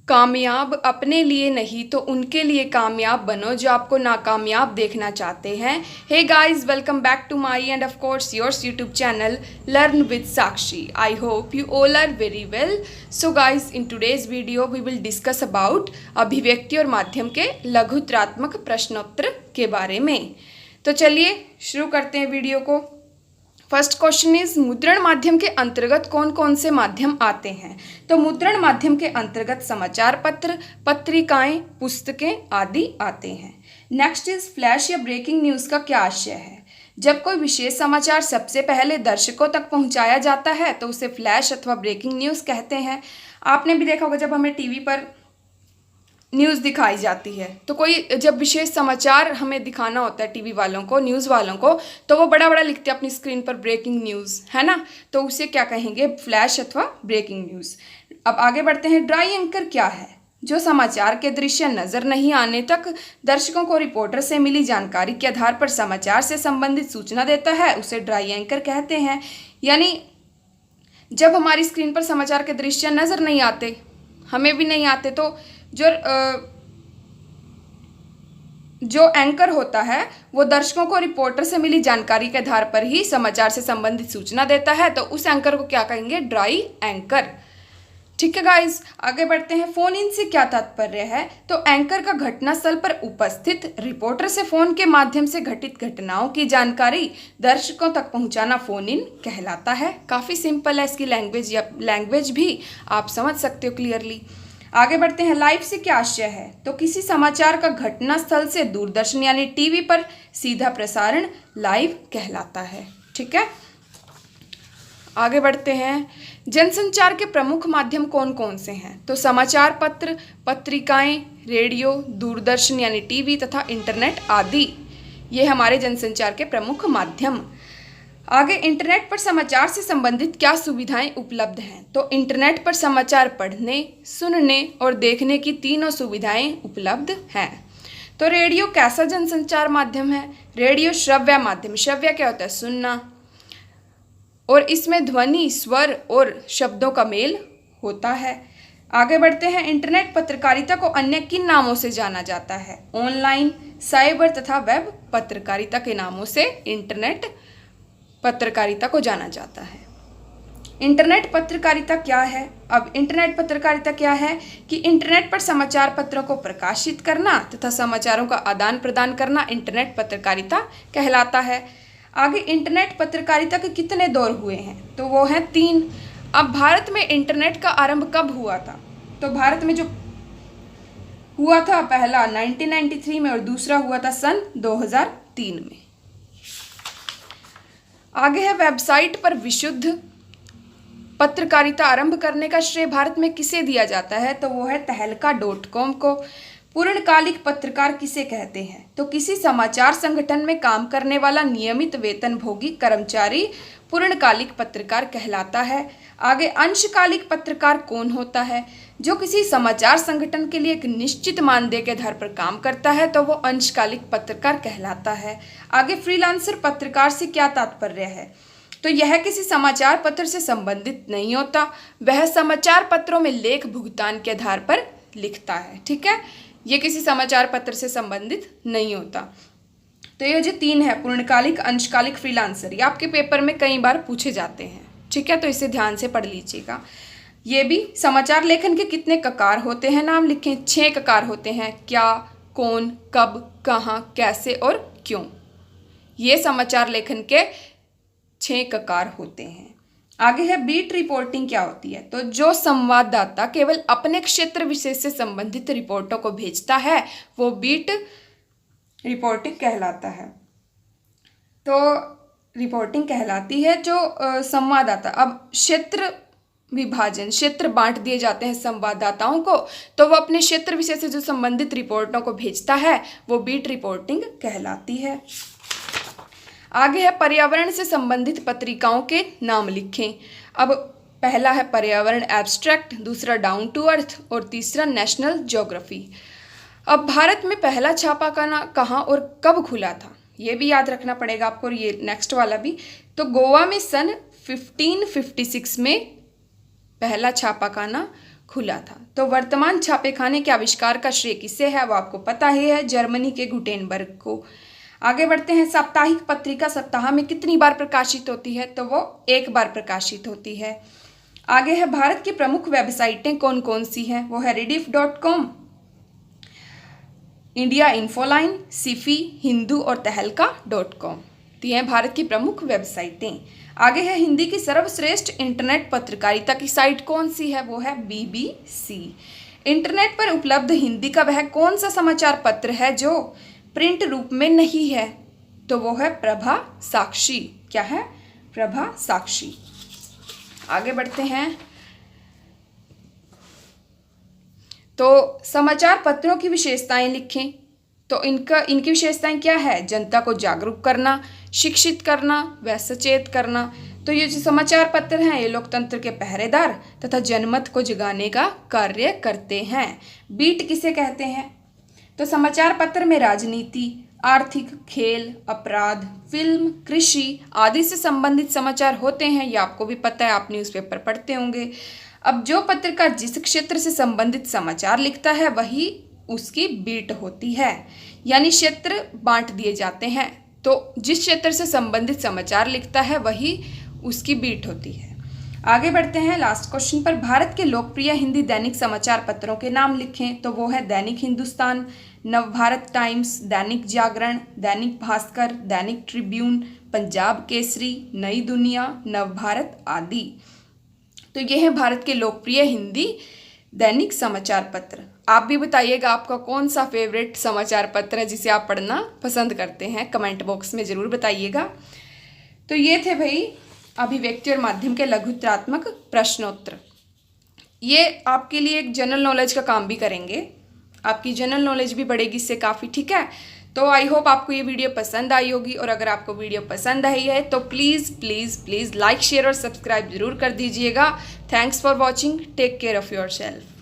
कामयाब अपने लिए नहीं तो उनके लिए कामयाब बनो जो आपको नाकामयाब देखना चाहते हैं। Hey guys, welcome back to my end of course yours YouTube channel learn with Sakshi. I hope you all are very well. So guys, in today's video we will discuss about अभिव्यक्ति और माध्यम के लघुत्रात्मक प्रश्नोत्तर के बारे में। तो चलिए शुरू करते हैं वीडियो को। फर्स्ट क्वेश्चन इज, मुद्रण माध्यम के अंतर्गत कौन कौन से माध्यम आते हैं? तो मुद्रण माध्यम के अंतर्गत समाचार पत्र, पत्रिकाएं, पुस्तकें आदि आते हैं। नेक्स्ट इज, फ्लैश या ब्रेकिंग न्यूज़ का क्या आशय है? जब कोई विशेष समाचार सबसे पहले दर्शकों तक पहुंचाया जाता है तो उसे फ्लैश अथवा ब्रेकिंग न्यूज़ कहते हैं। आपने भी देखा होगा जब हमें टीवी पर न्यूज़ दिखाई जाती है तो कोई जब विशेष समाचार हमें दिखाना होता है टीवी वालों को, न्यूज़ वालों को, तो वो बड़ा बड़ा लिखते हैं अपनी स्क्रीन पर ब्रेकिंग न्यूज़, है ना। तो उसे क्या कहेंगे? फ्लैश अथवा ब्रेकिंग न्यूज़। अब आगे बढ़ते हैं। ड्राई एंकर क्या है? जो समाचार के दृश्य नज़र नहीं आने तक दर्शकों को रिपोर्टर से मिली जानकारी के आधार पर समाचार से संबंधित सूचना देता है, उसे ड्राई एंकर कहते हैं। यानी जब हमारी स्क्रीन पर समाचार के दृश्य नज़र नहीं आते, हमें भी नहीं आते, तो जो एंकर होता है वो दर्शकों को रिपोर्टर से मिली जानकारी के आधार पर ही समाचार से संबंधित सूचना देता है, तो उस एंकर को क्या कहेंगे? Dry anchor. ठीक है गाइस, आगे बढ़ते हैं। फोन इन से क्या तात्पर्य है? तो एंकर का घटनास्थल पर उपस्थित रिपोर्टर से फोन के माध्यम से घटित घटनाओं की जानकारी दर्शकों तक पहुंचाना फोन इन कहलाता है। काफ़ी सिंपल है इसकी लैंग्वेज, या लैंग्वेज भी आप समझ सकते हो क्लियरली। आगे बढ़ते हैं। लाइव से क्या आशय है? तो किसी समाचार का घटनास्थल से दूरदर्शन यानी टीवी पर सीधा प्रसारण लाइव कहलाता है। ठीक है, आगे बढ़ते हैं। जनसंचार के प्रमुख माध्यम कौन कौन से हैं? तो समाचार पत्र, पत्रिकाएं, रेडियो, दूरदर्शन यानी टीवी तथा इंटरनेट आदि, ये हमारे जनसंचार के प्रमुख माध्यम। आगे, इंटरनेट पर समाचार से संबंधित क्या सुविधाएं उपलब्ध हैं? तो इंटरनेट पर समाचार पढ़ने, सुनने और देखने की तीनों सुविधाएं उपलब्ध हैं। तो रेडियो कैसा जनसंचार माध्यम है? रेडियो श्रव्य माध्यम। श्रव्य क्या होता है? सुनना, और इसमें ध्वनि, स्वर और शब्दों का मेल होता है। आगे बढ़ते हैं। इंटरनेट पत्रकारिता को अन्य किन नामों से जाना जाता है? ऑनलाइन, साइबर तथा वेब पत्रकारिता के नामों से इंटरनेट पत्रकारिता को जाना जाता है। इंटरनेट पत्रकारिता क्या है? अब इंटरनेट पत्रकारिता क्या है कि इंटरनेट पर समाचार पत्रों को प्रकाशित करना तथा समाचारों का आदान प्रदान करना इंटरनेट पत्रकारिता कहलाता है। आगे, इंटरनेट पत्रकारिता के कितने दौर हुए हैं? तो वो हैं 3। अब भारत में इंटरनेट का आरंभ कब हुआ था? तो भारत में जो हुआ था पहला 1993 में और दूसरा हुआ था सन 2003 में। आगे है, वेबसाइट पर विशुद्ध पत्रकारिता आरंभ करने का श्रेय भारत में किसे दिया जाता है? तो वो है तहलका.com को। पूर्णकालिक पत्रकार किसे कहते हैं? तो किसी समाचार संगठन में काम करने वाला नियमित वेतनभोगी कर्मचारी पूर्णकालिक पत्रकार कहलाता है। आगे, अंशकालिक पत्रकार कौन होता है? जो किसी समाचार संगठन के लिए एक निश्चित मानदेय के आधार पर काम करता है तो वो अंशकालिक पत्रकार कहलाता है। आगे, फ्रीलांसर पत्रकार से क्या तात्पर्य है? तो यह किसी समाचार पत्र से संबंधित नहीं होता, वह समाचार पत्रों में लेख भुगतान के आधार पर लिखता है। ठीक है, ये किसी समाचार पत्र से संबंधित नहीं होता। तो ये जो 3 है, पूर्णकालिक, अंशकालिक, फ्रीलांसर, ये आपके पेपर में कई बार पूछे जाते हैं। ठीक है, तो इसे ध्यान से पढ़ लीजिएगा। ये भी समाचार लेखन के कितने ककार होते हैं? नाम लिखें। 6 ककार होते हैं। क्या, कौन, कब, कहाँ, कैसे और क्यों। ये समाचार लेखन के 6 ककार होते हैं। आगे है, बीट रिपोर्टिंग क्या होती है? तो जो संवाददाता केवल अपने क्षेत्र विशेष से संबंधित रिपोर्टों को भेजता है वो बीट रिपोर्टिंग कहलाता है। तो रिपोर्टिंग कहलाती है जो संवाददाता, अब क्षेत्र विभाजन, क्षेत्र बांट दिए जाते हैं संवाददाताओं को, तो वो अपने क्षेत्र विशेष से जो संबंधित रिपोर्टों को भेजता है वो बीट रिपोर्टिंग कहलाती है। आगे है, पर्यावरण से संबंधित पत्रिकाओं के नाम लिखें। अब पहला है पर्यावरण एब्स्ट्रैक्ट, दूसरा डाउन टू अर्थ और तीसरा नेशनल ज्योग्राफी। अब भारत में पहला छापाखाना कहाँ और कब खुला था? ये भी याद रखना पड़ेगा आपको, और ये नेक्स्ट वाला भी। तो गोवा में सन 1556 में पहला छापाखाना खुला था। तो वर्तमान छापेखाने के आविष्कार का श्रेय किसे है, वो आपको पता ही है, जर्मनी के गुटेनबर्ग को। आगे बढ़ते हैं। साप्ताहिक पत्रिका सप्ताह में कितनी बार प्रकाशित होती है, तो वो 1 बार प्रकाशित होती है। आगे है भारत की प्रमुख वेबसाइटें कौन कौन सी हैं, वो है rediff.com, India Infoline, Sify, Hindu और तहलका.com। तो ये हैं भारत की प्रमुख वेबसाइटें। आगे है हिंदी की सर्वश्रेष्ठ इंटरनेट पत्रकारिता की साइट कौन सी है, वो है BBC। इंटरनेट पर उपलब्ध हिंदी का वह कौन सा समाचार पत्र है जो प्रिंट रूप में नहीं है, तो वो है प्रभा साक्षी। क्या है, प्रभा साक्षी। आगे बढ़ते हैं। तो समाचार पत्रों की विशेषताएं लिखें। तो इनकी विशेषताएं क्या है, जनता को जागरूक करना, शिक्षित करना व सचेत करना। तो ये जो समाचार पत्र हैं ये लोकतंत्र के पहरेदार तथा जनमत को जगाने का कार्य करते हैं। बीट किसे कहते हैं, तो समाचार पत्र में राजनीति, आर्थिक, खेल, अपराध, फिल्म, कृषि आदि से संबंधित समाचार होते हैं। ये आपको भी पता है, आप न्यूज़पेपर पढ़ते होंगे। अब जो पत्रकार जिस क्षेत्र से संबंधित समाचार लिखता है वही उसकी बीट होती है, यानी क्षेत्र बांट दिए जाते हैं। तो जिस क्षेत्र से संबंधित समाचार लिखता है वही उसकी बीट होती है। आगे बढ़ते हैं लास्ट क्वेश्चन पर। भारत के लोकप्रिय हिंदी दैनिक समाचार पत्रों के नाम लिखें। तो वो है दैनिक हिंदुस्तान, नवभारत टाइम्स, दैनिक जागरण, दैनिक भास्कर, दैनिक ट्रिब्यून, पंजाब केसरी, नई दुनिया, नवभारत आदि। तो ये है भारत के लोकप्रिय हिंदी दैनिक समाचार पत्र। आप भी बताइएगा आपका कौन सा फेवरेट समाचार पत्र है जिसे आप पढ़ना पसंद करते हैं, कमेंट बॉक्स में ज़रूर बताइएगा। तो ये थे भाई अभिव्यक्ति और माध्यम के लघुत्तरात्मक प्रश्नोत्तर। ये आपके लिए एक जनरल नॉलेज का काम भी करेंगे, आपकी जनरल नॉलेज भी बढ़ेगी इससे काफ़ी। ठीक है, तो आई होप आपको ये वीडियो पसंद आई होगी, और अगर आपको वीडियो पसंद आई है तो please please please like, share और सब्सक्राइब जरूर कर दीजिएगा। Thanks for watching, take care of your self.